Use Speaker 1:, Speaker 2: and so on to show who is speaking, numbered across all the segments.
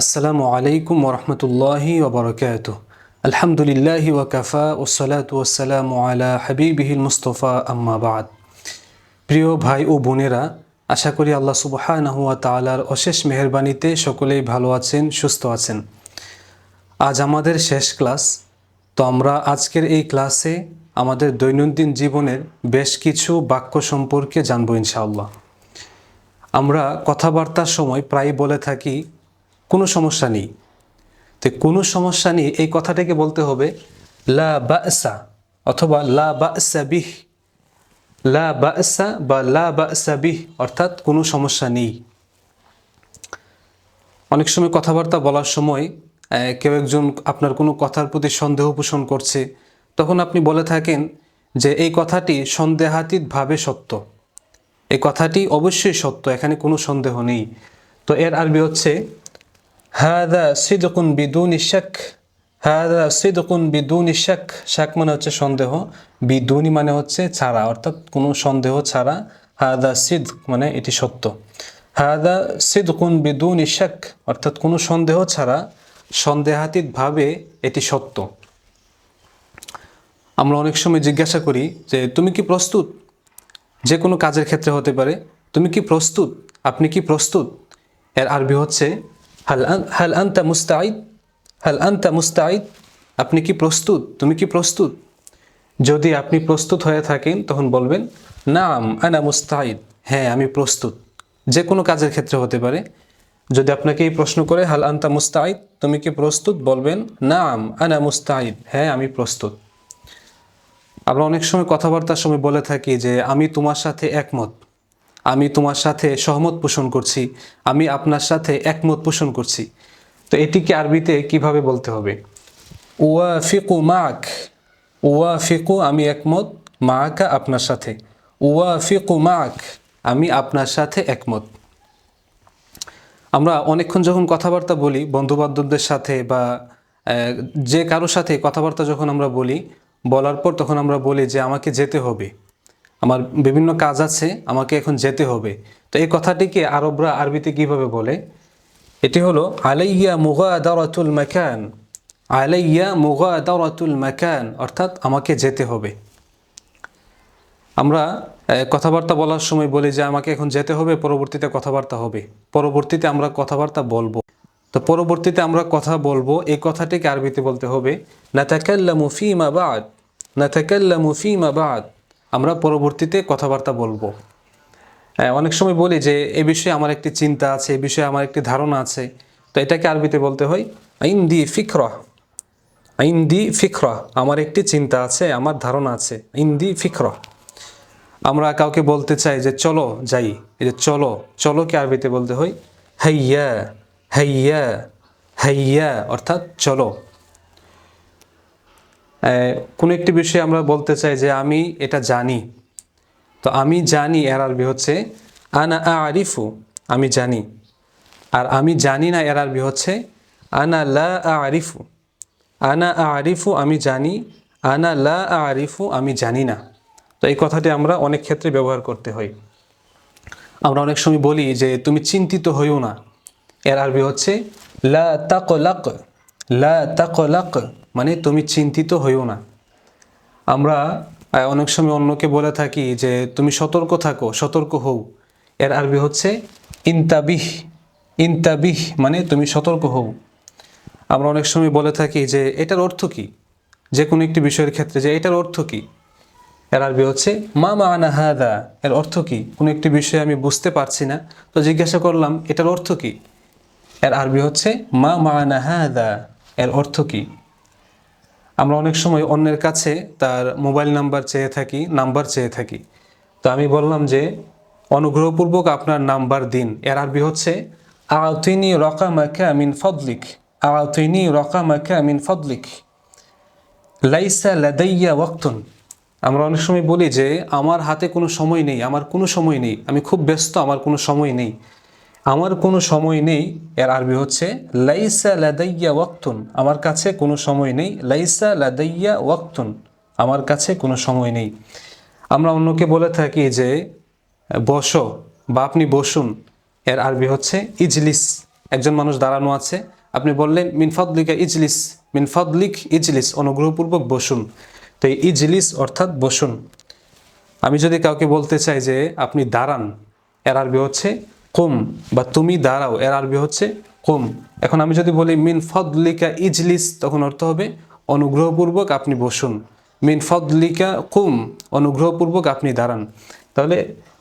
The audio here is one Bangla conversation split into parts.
Speaker 1: আসসালামু আলাইকুম ওরহমতুল্লাহি ওবরকাতুহ। আলহামদুলিল্লাহি ওয়াকাফা ওসসালাতু ওয়াসসালামু আলা হাবিবিহিল মুস্তফা আম্মা বাদ। প্রিয় ভাই ও বোনেরা, আশা করি আল্লাহ সুবহানাহু ওয়া তাআলার অশেষ মেহেরবানিতে সকলেই ভালো আছেন, সুস্থ আছেন। আজ আমাদের শেষ ক্লাস। তো আমরা আজকের এই ক্লাসে আমাদের দৈনন্দিন জীবনের বেশ কিছু বাক্য সম্পর্কে জানবো ইনশাআল্লাহ। আমরা কথাবার্তার সময় প্রায় বলে থাকি কোনো সমস্যা নেই। তো কোনো সমস্যা নেই এই কথাটাকে বলতে হবে লা বা'সা অথবা লা বা'সা বিহ। লা বা'সা বা লা বা'সা বিহ অর্থাৎ কোনো সমস্যা নেই। অনেক সময় কথাবার্তা বলার সময় কেউ একজন আপনার কোনো কথার প্রতি সন্দেহ পোষণ করছে, তখন আপনি বলে থাকেন যে এই কথাটি সন্দেহাতীতভাবে সত্য, এই কথাটি অবশ্যই সত্য, এখানে কোনো সন্দেহ নেই। তো এর আরবি হচ্ছে হাদা সিদকুন বিদুনি শাক। হাদা সিদকুন বিদুনি শাক। শাক মানে হচ্ছে সন্দেহ, বিদুনি মানে হচ্ছে ছাড়া, অর্থাৎ কোনো সন্দেহ ছাড়া। হাদা সিদক মানে এটি সত্য। হাদা সিদকুন বিদুনি শাক অর্থাৎ কোনো সন্দেহ ছাড়া, সন্দেহাতীতভাবে এটি সত্য। আমরা অনেক সময় জিজ্ঞাসা করি যে তুমি কি প্রস্তুত? যে কোনো কাজের ক্ষেত্রে হতে পারে, তুমি কি প্রস্তুত? আপনি কি প্রস্তুত? এর আরবি হচ্ছে হাল আনতা মুস্তাঈদ। হাল আনতা মুস্তাঈদ, আপনি কি প্রস্তুত? তুমি কি প্রস্তুত? যদি আপনি প্রস্তুত হয়ে থাকেন তখন বলবেন নাম আনা মুস্তাঈদ, হ্যাঁ আমি প্রস্তুত। যে কোনো কাজের ক্ষেত্রে হতে পারে। যদি আপনাকে এই প্রশ্ন করে হাল আনতা মুস্তাঈদ, তুমি কি প্রস্তুত, বলবেন নাম আনা মুস্তাঈদ, হ্যাঁ আমি প্রস্তুত। আমরা অনেক সময় কথাবার্তার সময় বলে থাকি যে আমি তোমার সাথে একমত, আমি তোমার সাথে সহমত পোষণ করছি, আমি আপনার সাথে একমত পোষণ করছি। তো এটিকে আরবিতে কিভাবে বলতে হবে? উওয়াফিকু মাক। উওয়াফিকু আমি একমত, মাকা আপনার সাথে। উওয়াফিকু মাক আমি আপনার সাথে একমত। আমরা অনেকক্ষণ যখন কথাবার্তা বলি বন্ধুবান্ধবদের সাথে বা যে কারোর সাথে কথাবার্তা যখন আমরা বলি, বলার পর তখন আমরা বলি যে আমাকে যেতে হবে, আমার বিভিন্ন কাজ আছে, আমাকে এখন যেতে হবে। তো এই কথাটিকে আরবরা আরবিতে কিভাবে বলে? এটি হলো আলাইয়া মুগাদারাতুল মাকান। আলাইয়া মুগাদারাতুল মাকান অর্থাৎ আমাকে যেতে হবে। আমরা কথাবার্তা বলার সময় বলি যে আমাকে এখন যেতে হবে, পরবর্তীতে কথাবার্তা হবে, পরবর্তীতে আমরা কথাবার্তা বলবো। তো পরবর্তীতে আমরা কথা বলবো, এই কথাটিকে আরবিতে বলতে হবে নাতাকাল্লামু ফীমা বা'দ। নাতাকাল্লামু ফীমা বা'দ, আমরা পরবর্তীতে কথাবার্তা বলবো। অনেক সময় বলি যে এ বিষয়ে আমার একটি চিন্তা আছে, এ বিষয়ে আমার একটি ধারণা আছে। তো এটাকে আরবিতে বলতে হয় ইনদি ফিকরা। ইনদি ফিকরা, আমার একটি চিন্তা আছে, আমার ধারণা আছে। ইনদি ফিকরা। আমরা কাউকে বলতে চাই যে চলো যাই, এই যে চলো, চলোকে আরবিতে বলতে হয় হাইয়া। হাইয়া, হাইয়া অর্থাৎ চলো। কোনো একটি বিষয়ে আমরা বলতে চাই যে আমি এটা জানি, তো আমি জানি এর আরবি হচ্ছে আনা আরিফু, আমি জানি। আর আমি জানি না এর আরবি হচ্ছে আনা লা আরিফু। আনা আরিফু আমি জানি, আনা লা আরিফু আমি জানি না। তো এই কথাটি আমরা অনেক ক্ষেত্রে ব্যবহার করতে হয়। আমরা অনেক সময় বলি যে তুমি চিন্তিত হইও না, এর আরবি হচ্ছে লা তাকলাক। লা তাকলাক মানে তুমি চিন্তিত হইও না। আমরা অনেক সময় অন্যকে বলে থাকি যে তুমি সতর্ক থাকো, সতর্ক হও, এর আরবি হচ্ছে ইনতাবিহ। ইনতাবিহ মানে তুমি সতর্ক হও। আমরা অনেক সময় বলে থাকি যে এটার অর্থ কি, যে কোনো একটি বিষয়ের ক্ষেত্রে যে এটার অর্থ কি, এর আরবি হচ্ছে মা মা'না হাদা, এর অর্থ কি? কোনো একটি বিষয় আমি বুঝতে পারছি না, তো জিজ্ঞাসা করলাম এটার অর্থ কি? এর আরবি হচ্ছে মা মা'না হাদা, এর অর্থ কি? আমরা অনেক সময় অন্যের কাছে তার মোবাইল নাম্বার চেয়ে থাকি, নাম্বার চেয়ে থাকি। তো আমি বললাম যে অনুগ্রহপূর্বক আপনার নাম্বার দিন, এর আরবি হচ্ছে আ'তিনি রাকামাকা মিন ফাদলিক। আ'তিনি রাকামাকা মিন ফাদলিক লাইসা লাদাইয়া ওয়াক্তুন। আমরা অনেক সময় বলি যে আমার হাতে কোনো সময় নেই, আমার কোনো সময় নেই, আমি খুব ব্যস্ত, আমার কোনো সময় নেই। আমার কোনো সময় নেই এর আরবি হচ্ছে লাইসা লাদাইয়া ওয়াক্তুন, আমার কাছে কোনো সময় নেই। লাইসা লাদাইয়া ওয়াক্তুন, আমার কাছে কোনো সময় নেই। আমরা অন্যকে বলে থাকি যে বসো বা আপনি বসুন, এর আরবি হচ্ছে ইজলিস। একজন মানুষ দাঁড়ানো আছে, আপনি বললেন মিন ফাদলিকা ইজলিস, মিন ফাদলিক ইজলিস, অনুগ্রহপূর্বক বসুন। তো এই ইজলিস অর্থাৎ বসুন। আমি যদি কাউকে বলতে চাই যে আপনি দাঁড়ান, এর আরবি হচ্ছে কুম, বা তুমি দাঁড়াও, এর আরবি হচ্ছে কুম। এখন আমি যদি বলি মিন ফাদলিকা ইজলিস, তখন অর্থ হবে অনুগ্রহপূর্বক আপনি বসুন। মিন ফাদলিকা কুম, অনুগ্রহপূর্বক আপনি দাঁড়ান। তাহলে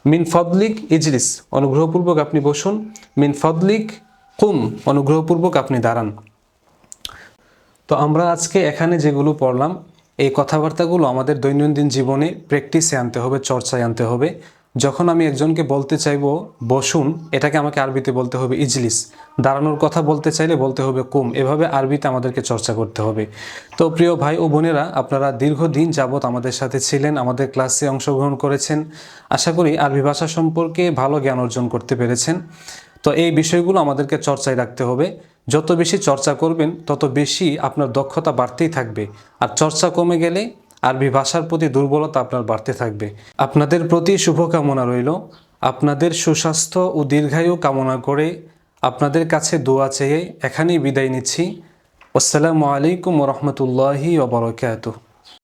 Speaker 1: মিন ফাদলিক ইজলিস, অনুগ্রহপূর্বক আপনি বসুন। মিন ফাদলিক কুম, অনুগ্রহপূর্বক আপনি দাঁড়ান। তো আমরা আজকে এখানে যেগুলো পড়লাম, এই কথাবার্তাগুলো আমাদের দৈনন্দিন জীবনে প্র্যাকটিসে আনতে হবে, চর্চায় আনতে হবে। যখন আমি একজনকে বলতে চাইবো বসুন, এটাকে আমাকে আরবিতে বলতে হবে ইজলিস। দাঁড়ানোর কথা বলতে চাইলে বলতে হবে কুম। এভাবে আরবিতে আমাদেরকে চর্চা করতে হবে। তো প্রিয় ভাই ও বোনেরা, আপনারা দীর্ঘদিন যাবৎ আমাদের সাথে ছিলেন, আমাদের ক্লাসে অংশগ্রহণ করেছেন। আশা করি আরবি ভাষা সম্পর্কে ভালো জ্ঞান অর্জন করতে পেরেছেন। তো এই বিষয়গুলো আমাদেরকে চর্চায় রাখতে হবে। যত বেশি চর্চা করবেন তত বেশি আপনার দক্ষতা বাড়তেই থাকবে। আর চর্চা কমে গেলে আরবি ভাষার প্রতি দুর্বলতা আপনার বাড়তে থাকবে। আপনাদের প্রতি শুভকামনা রইল। আপনাদের সুস্বাস্থ্য ও দীর্ঘায়ু কামনা করে আপনাদের কাছে দোয়া চেয়ে এখানেই বিদায় নিচ্ছি। আসসালামু আলাইকুম ওয়া রাহমাতুল্লাহি ওয়া বারাকাতুহু।